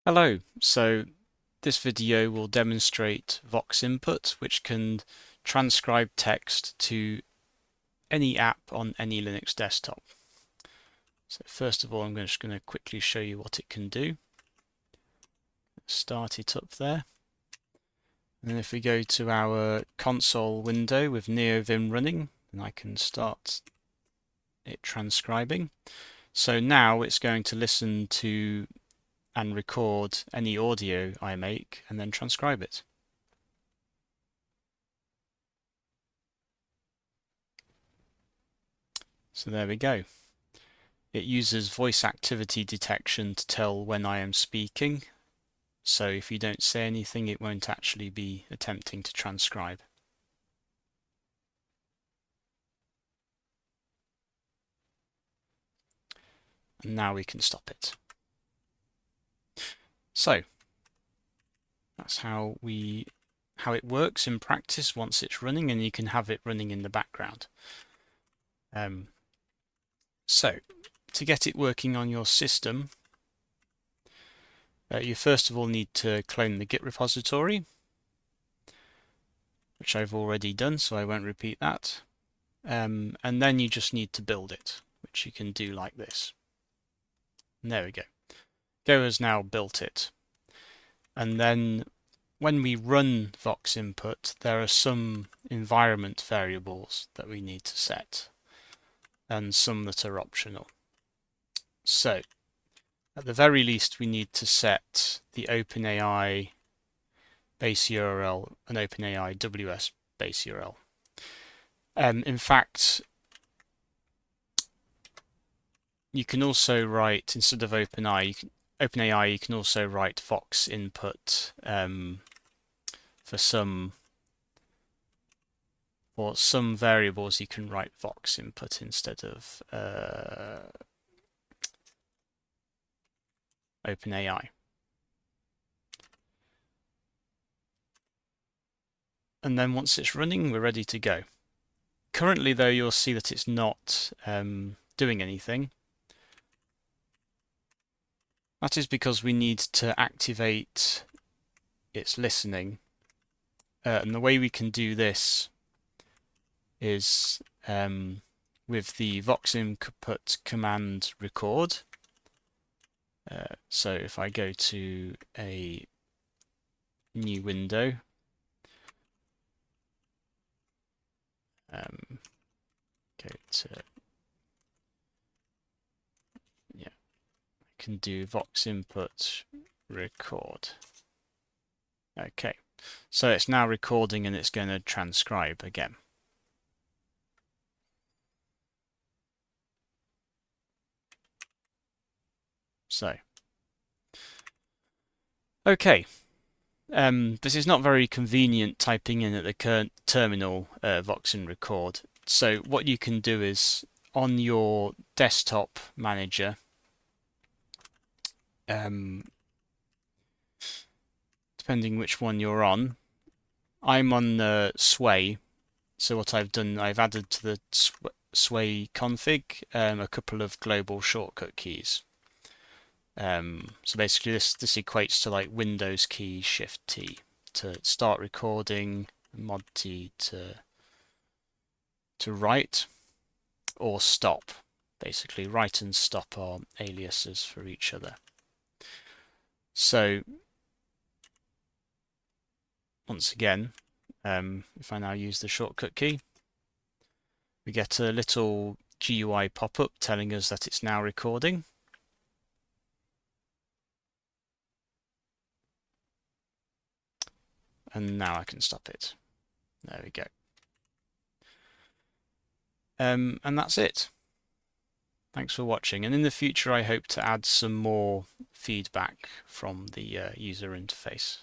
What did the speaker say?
Hello, so this video will demonstrate VoxInput, which can transcribe text to any app on any Linux desktop. So first of all, I'm just going to quickly show you what it can do. Start it up there. And if we go to our console window with NeoVim running, then I can start it transcribing. So now it's going to listen to and record any audio I make and then transcribe it. So there we go. It uses voice activity detection to tell when I am speaking. So if you don't say anything, it won't actually be attempting to transcribe. And now we can stop it. So that's how it works in practice once it's running, and you can have it running in the background. So to get it working on your system, you first of all need to clone the Git repository, which I've already done, so I won't repeat that. And then you just need to build it, which you can do like this. And there we go. Go has now built it. And then when we run VoxInput, there are some environment variables that we need to set, and some that are optional. So at the very least, we need to set the OpenAI base URL and OpenAI WS base URL. In fact, you can also write, instead of OpenAI, you can also write VoxInput for some variables. You can write VoxInput instead of OpenAI. And then once it's running, we're ready to go. Currently, though, you'll see that it's not doing anything. That is because we need to activate its listening. And the way we can do this is with the VoxInput command record. So if I go to a new window, go to, yeah, I can do VoxInput record. Okay, so it's now recording and it's going to transcribe again. So, okay. This is not very convenient typing in at the current terminal Voxin record. So what you can do is on your desktop manager, depending which one you're on, I'm on the Sway. So what I've done, I've added to the Sway config a couple of global shortcut keys. So basically this equates to like Windows key Shift T to start recording, Mod T to write, or stop. Basically write and stop are aliases for each other. So once again, if I now use the shortcut key, we get a little GUI pop-up telling us that it's now recording. And now I can stop it. There we go. And that's it. Thanks for watching. And in the future, I hope to add some more feedback from the user interface.